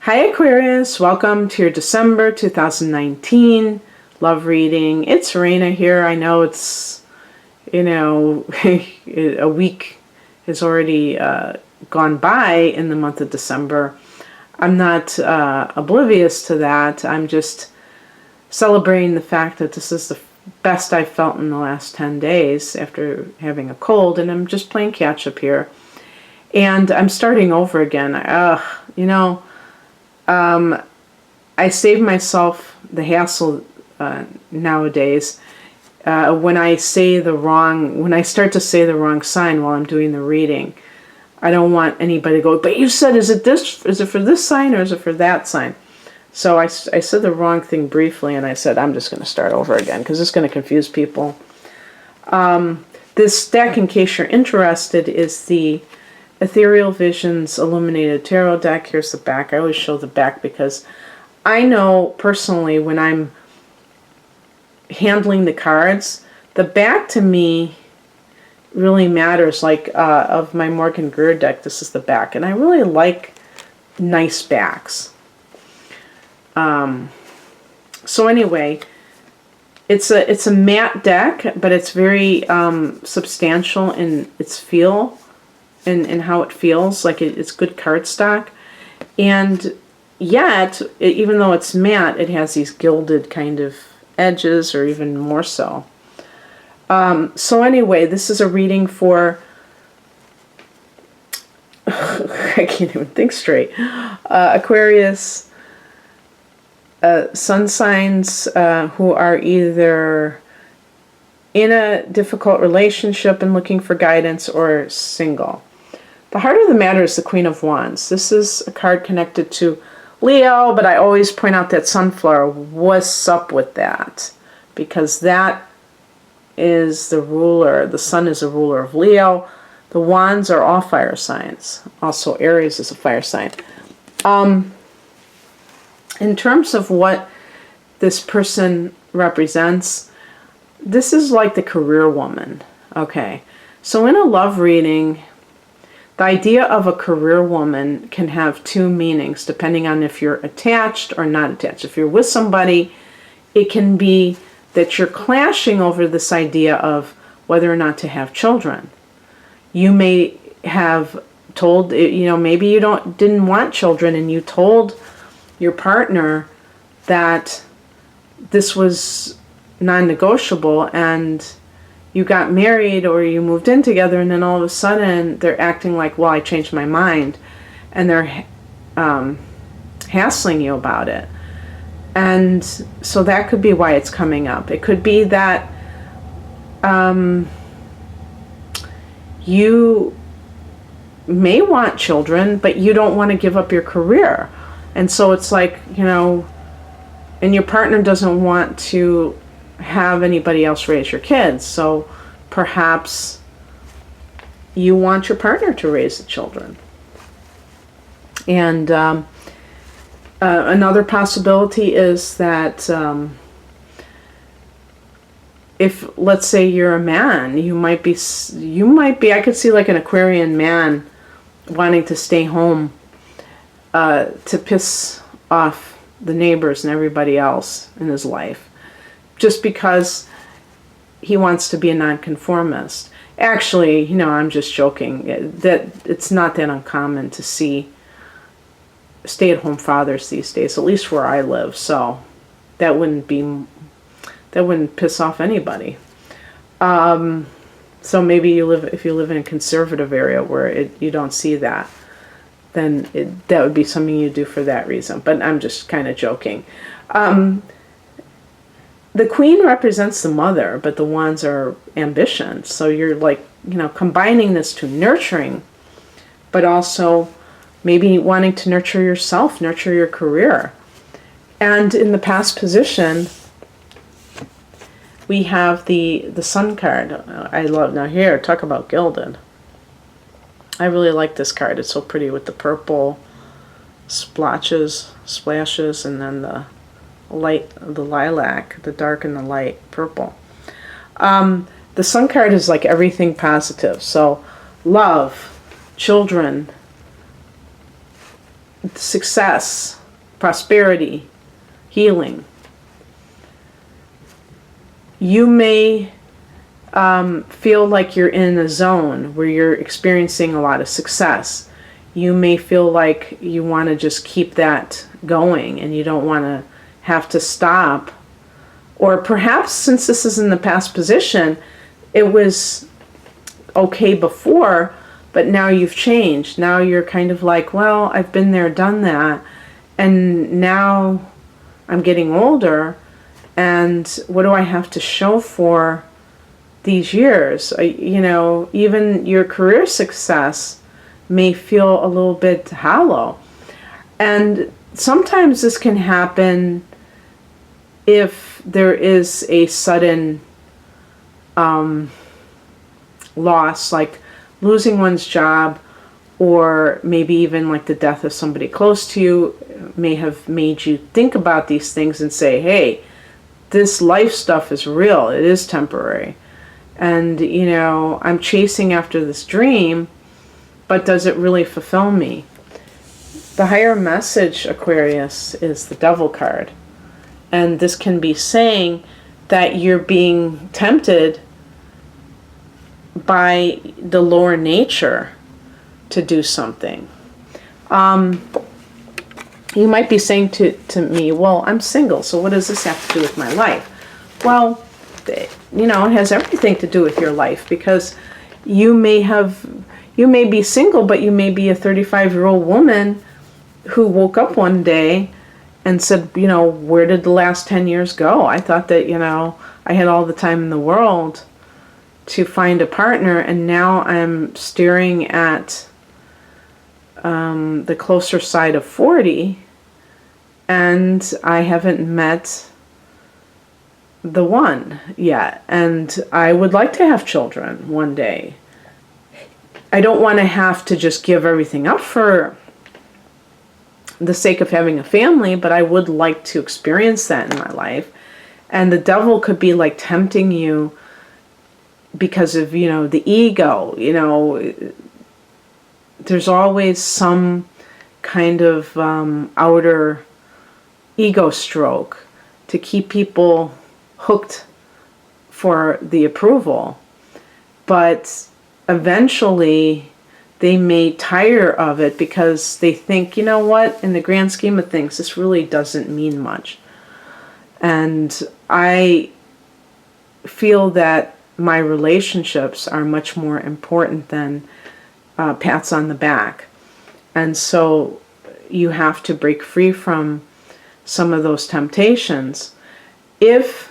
Hi Aquarius, welcome to your December 2019 love reading. It's Serena here. I know it's, a week has already gone by in the month of December. I'm not oblivious to that. I'm just celebrating the fact that this is the best I've felt in the last 10 days after having a cold, and I'm just playing catch up here. And I'm starting over again. I save myself the hassle nowadays when I start to say the wrong sign while I'm doing the reading. I don't want anybody to go, but you said, is it for this sign or is it for that sign? So I said the wrong thing briefly, and I said, I'm just going to start over again because it's going to confuse people. This deck, in case you're interested, is the Ethereal Visions Illuminated Tarot deck. Here's the back. I always show the back because I know personally when I'm handling the cards, the back to me really matters. Like of my Morgan Greer deck, this is the back, and I really like nice backs. So anyway, it's a matte deck, but it's very substantial in its feel and how it feels. Like it's good cardstock, and yet even though it's matte, it has these gilded kind of edges, or even more so. So anyway, this is a reading for I can't even think straight. Aquarius. Sun signs who are either in a difficult relationship and looking for guidance, or single. The heart of the matter is the Queen of Wands. This is a card connected to Leo, but I always point out that sunflower. What's up with that? Because that is the ruler. The sun is a ruler of Leo. The wands are all fire signs. Also, Aries is a fire sign. In terms of what this person represents, this is like the career woman. Okay, so in a love reading, the idea of a career woman can have two meanings depending on if you're attached or not attached. If you're with somebody, it can be that you're clashing over this idea of whether or not to have children. You may have told, maybe you didn't want children, and you told your partner that this was non-negotiable, and you got married or you moved in together, and then all of a sudden they're acting like, well, I changed my mind, and they're hassling you about it. And so that could be why it's coming up. It could be that you may want children, but you don't want to give up your career. And so it's like, and your partner doesn't want to have anybody else raise your kids. So perhaps you want your partner to raise the children. And another possibility is that if, let's say you're a man, you might be, I could see like an Aquarian man wanting to stay home to piss off the neighbors and everybody else in his life, just because he wants to be a nonconformist. Actually, I'm just joking. That it's not that uncommon to see stay-at-home fathers these days, at least where I live. So that wouldn't piss off anybody. So maybe if you live in a conservative area where you don't see that, then that would be something you do for that reason. But I'm just kind of joking. The Queen represents the mother, but the wands are ambition. So you're like, combining this to nurturing, but also maybe wanting to nurture yourself, nurture your career. And in the past position, we have the Sun card. I love, now here, talk about gilded. I really like this card. It's so pretty with the purple splashes, and then the lilac, the dark and the light purple. The Sun card is like everything positive. So love, children, success, prosperity, healing. You may feel like you're in a zone where you're experiencing a lot of success. You may feel like you want to just keep that going and you don't want to have to stop. Or perhaps since this is in the past position, it was okay before, but now you've changed. Now you're kind of like, well, I've been there, done that, and now I'm getting older, and what do I have to show for these years? You know, even your career success may feel a little bit hollow. And sometimes this can happen if there is a sudden loss, like losing one's job, or maybe even like the death of somebody close to you may have made you think about these things and say, hey, this life stuff is real, it is temporary. And, you know, I'm chasing after this dream, but does it really fulfill me? The higher message, Aquarius, is the Devil card. And this can be saying that you're being tempted by the lower nature to do something. You might be saying to me, well, I'm single, so what does this have to do with my life? Well, you know, it has everything to do with your life, because you may be single, but you may be a 35-year-old woman who woke up one day and said, you know, where did the last 10 years go? I thought that, you know, I had all the time in the world to find a partner, and now I'm staring at the closer side of 40, and I haven't met the one yet, and I would like to have children one day. I don't want to have to just give everything up for the sake of having a family, but I would like to experience that in my life. And the devil could be like tempting you because of, you know, the ego. You know, there's always some kind of outer ego stroke to keep people hooked for the approval. But eventually they may tire of it because they think, you know what, in the grand scheme of things, this really doesn't mean much. And I feel that my relationships are much more important than pats on the back. And so you have to break free from some of those temptations. If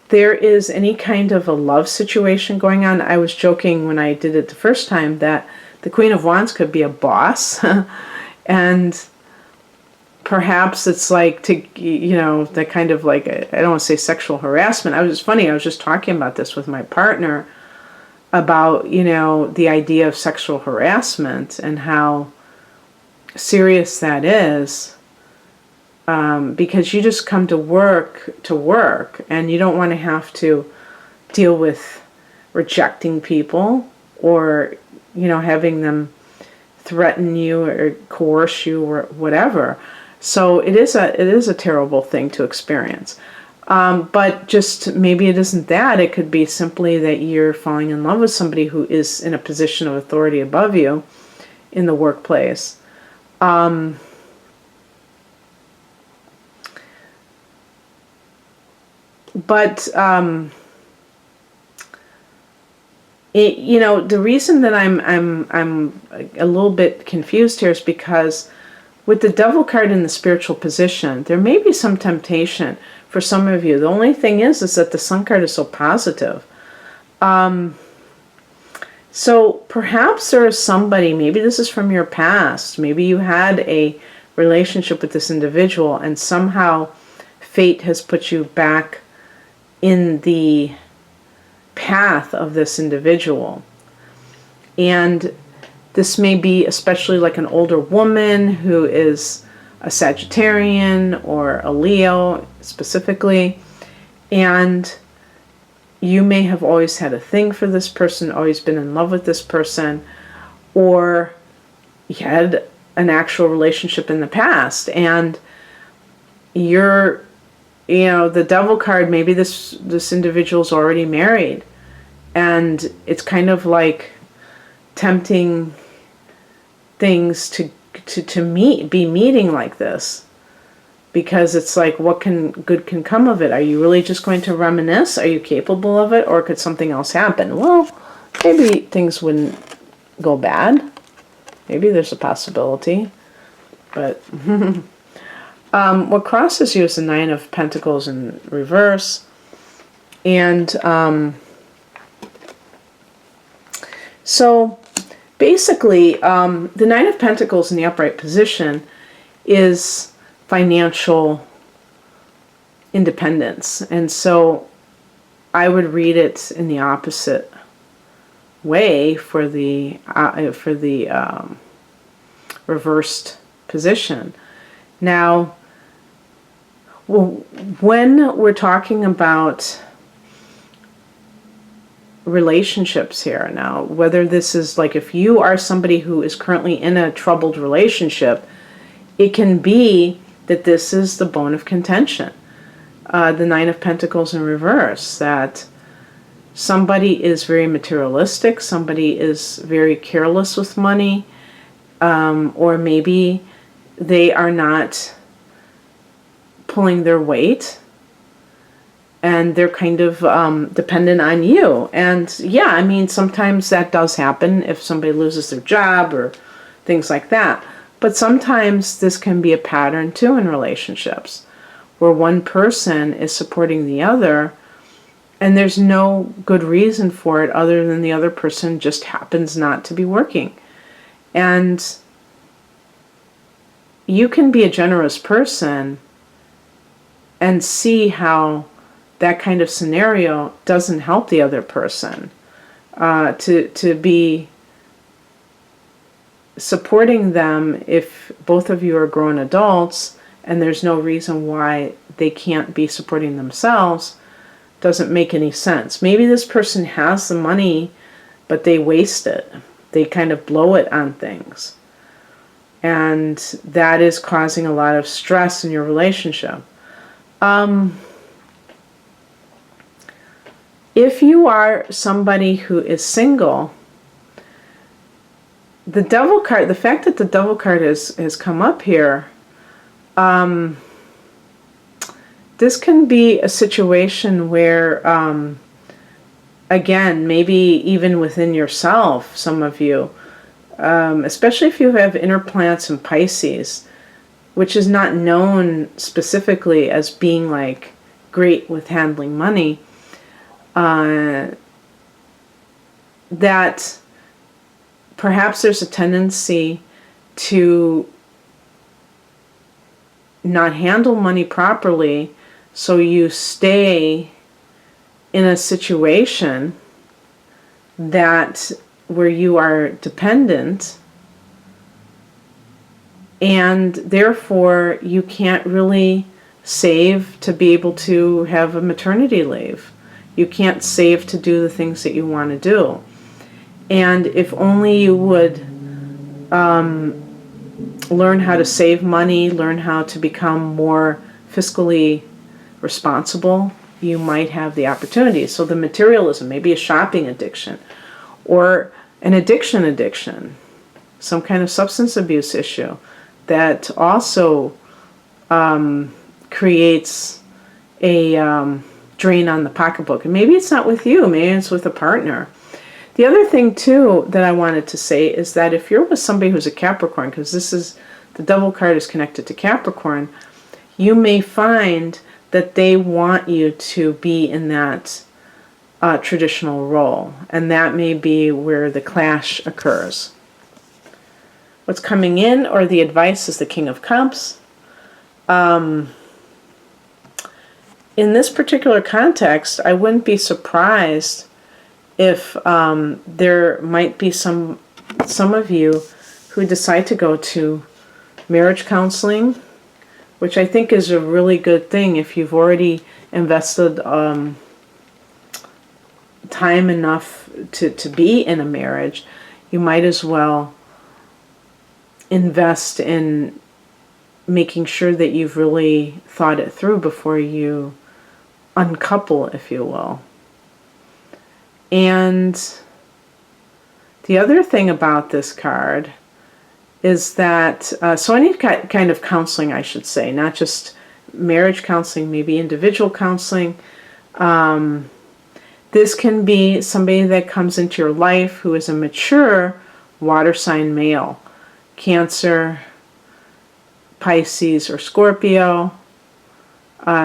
there is any kind of a love situation going on, I was joking when I did it the first time that the Queen of Wands could be a boss. And perhaps it's like, to, you know, that kind of like, I don't want to say sexual harassment. It's funny, I was just talking about this with my partner about, you know, the idea of sexual harassment and how serious that is. Because you just come to work, and you don't want to have to deal with rejecting people, or, you know, having them threaten you or coerce you or whatever. So it is a terrible thing to experience. But just maybe it isn't that. It could be simply that you're falling in love with somebody who is in a position of authority above you in the workplace. But you know, the reason that I'm a little bit confused here is because with the Devil card in the spiritual position, there may be some temptation for some of you. The only thing is that the Sun card is so positive. So perhaps there is somebody, maybe this is from your past, maybe you had a relationship with this individual, and somehow fate has put you back in the path of this individual. And this may be especially like an older woman who is a Sagittarian or a Leo specifically, and you may have always had a thing for this person, always been in love with this person, or you had an actual relationship in the past, and you're, the Devil card, maybe this individual's already married, and it's kind of like tempting things to be meeting like this, because it's like, what good can come of it? Are you really just going to reminisce? Are you capable of it? Or could something else happen? Well, maybe things wouldn't go bad. Maybe there's a possibility. But what crosses you is the Nine of Pentacles in reverse. And so basically, the Nine of Pentacles in the upright position is financial independence. And so I would read it in the opposite way for the reversed position. Now, when we're talking about relationships here now, whether this is like, if you are somebody who is currently in a troubled relationship, it can be that this is the bone of contention. The Nine of Pentacles in reverse, that somebody is very materialistic, somebody is very careless with money, or maybe they are not pulling their weight, and they're kind of dependent on you. And yeah, I mean, sometimes that does happen if somebody loses their job or things like that. But sometimes this can be a pattern too in relationships, where one person is supporting the other, and there's no good reason for it other than the other person just happens not to be working. And you can be a generous person and see how that kind of scenario doesn't help the other person. To be supporting them if both of you are grown adults and there's no reason why they can't be supporting themselves doesn't make any sense. Maybe this person has the money, but they waste it. They kind of blow it on things. And that is causing a lot of stress in your relationship. If you are somebody who is single, the Devil card, the fact that the Devil card has come up here, this can be a situation where, again, maybe even within yourself, some of you, especially if you have inner planets in Pisces, which is not known specifically as being like great with handling money, that perhaps there's a tendency to not handle money properly, so you stay in a situation that where you are dependent, and therefore you can't really save to be able to have a maternity leave. You can't save to do the things that you want to do. And if only you would learn how to save money, learn how to become more fiscally responsible, you might have the opportunity. So the materialism, maybe a shopping addiction, or an addiction, some kind of substance abuse issue that also creates a drain on the pocketbook. And maybe it's not with you, maybe it's with a partner. The other thing too that I wanted to say is that if you're with somebody who's a Capricorn, because this is, the Devil card is connected to Capricorn, you may find that they want you to be in that traditional role, and that may be where the clash occurs. What's coming in, or the advice, is the King of Cups. In this particular context, I wouldn't be surprised if there might be some of you who decide to go to marriage counseling, which I think is a really good thing. If you've already invested time enough to be in a marriage, you might as well invest in making sure that you've really thought it through before you uncouple, if you will. And the other thing about this card is that, so any kind of counseling, I should say, not just marriage counseling, maybe individual counseling. This can be somebody that comes into your life who is a mature water sign male, Cancer, Pisces, or Scorpio.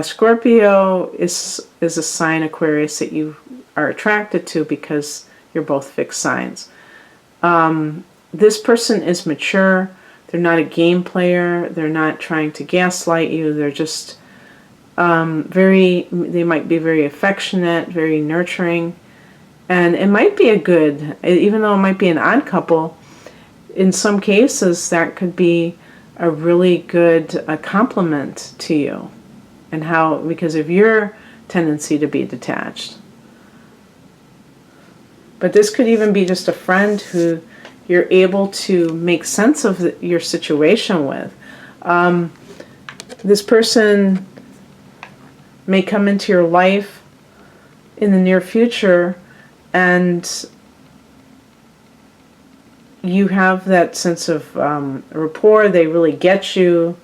Scorpio is a sign, Aquarius, that you are attracted to because you're both fixed signs. This person is mature. They're not a game player. They're not trying to gaslight you. They're just they might be very affectionate, very nurturing. And it might be a good, even though it might be an odd couple, in some cases that could be a really good compliment to you. And how, because of your tendency to be detached. But this could even be just a friend who you're able to make sense of your situation with. This person may come into your life in the near future and you have that sense of rapport. They really get you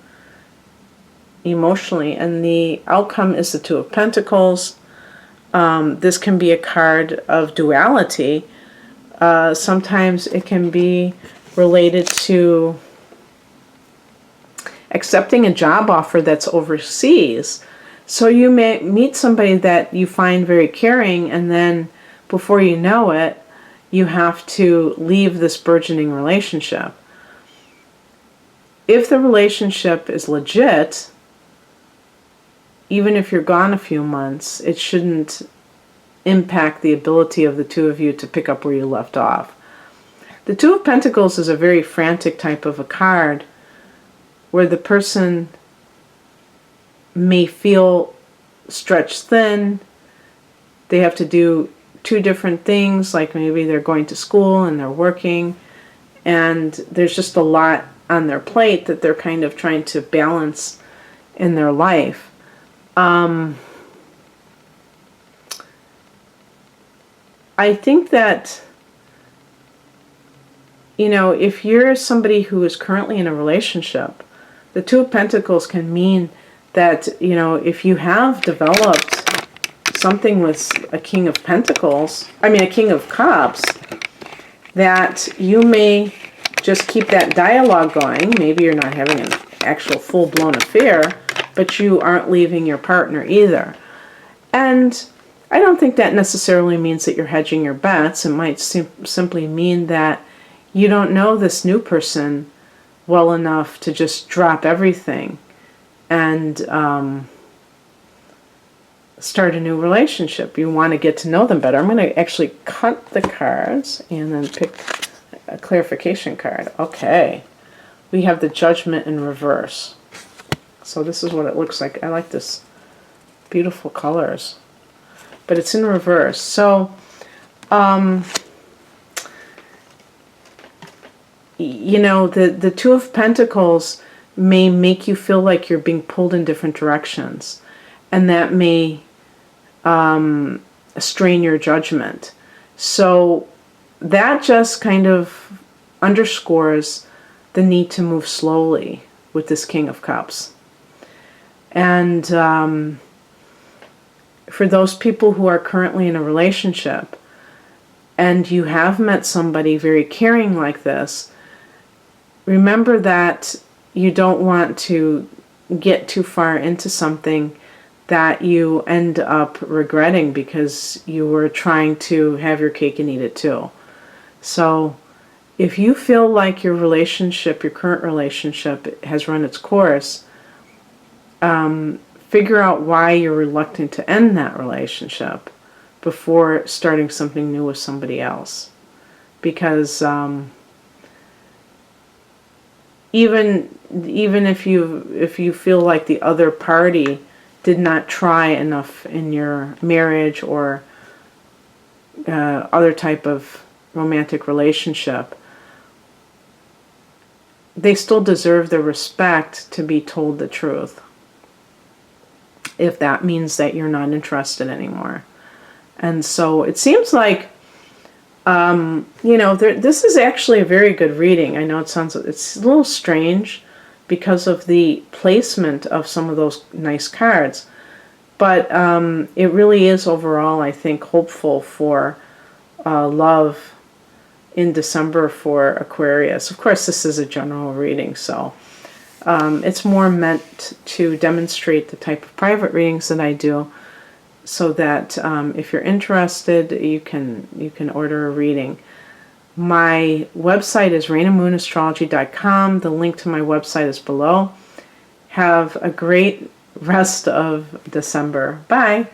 emotionally, and the outcome is the Two of Pentacles. This can be a card of duality. Sometimes it can be related to accepting a job offer that's overseas. So you may meet somebody that you find very caring, and then before you know it, you have to leave this burgeoning relationship. If the relationship is legit, even if you're gone a few months, it shouldn't impact the ability of the two of you to pick up where you left off. The Two of Pentacles is a very frantic type of a card where the person may feel stretched thin. They have to do two different things, like maybe they're going to school and they're working, and there's just a lot on their plate that they're kind of trying to balance in their life. I think that, you know, if you're somebody who is currently in a relationship, the Two of Pentacles can mean that, you know, if you have developed something with a King of Pentacles, I mean a King of Cups, that you may just keep that dialogue going. Maybe you're not having an actual full-blown affair, but you aren't leaving your partner either. And I don't think that necessarily means that you're hedging your bets. It might simply mean that you don't know this new person well enough to just drop everything and start a new relationship. You want to get to know them better. I'm going to actually cut the cards and then pick a clarification card. Okay. We have the Judgment in reverse. So this is what it looks like. I like this beautiful colors. But it's in reverse. So, you know, the Two of Pentacles may make you feel like you're being pulled in different directions. And that may strain your judgment. So that just kind of underscores the need to move slowly with this King of Cups. And for those people who are currently in a relationship and you have met somebody very caring like this, remember that you don't want to get too far into something that you end up regretting because you were trying to have your cake and eat it too. So if you feel like your relationship, your current relationship, has run its course, figure out why you're reluctant to end that relationship before starting something new with somebody else. Because even if you feel like the other party did not try enough in your marriage or other type of romantic relationship, they still deserve the respect to be told the truth, if that means that you're not interested anymore. And so it seems like, this is actually a very good reading. I know it's a little strange because of the placement of some of those nice cards, but it really is overall, I think, hopeful for love in December for Aquarius. Of course, this is a general reading, so it's more meant to demonstrate the type of private readings that I do, so that if you're interested, you can order a reading. My website is rainamoonastrology.com. The link to my website is below. Have a great rest of December. Bye.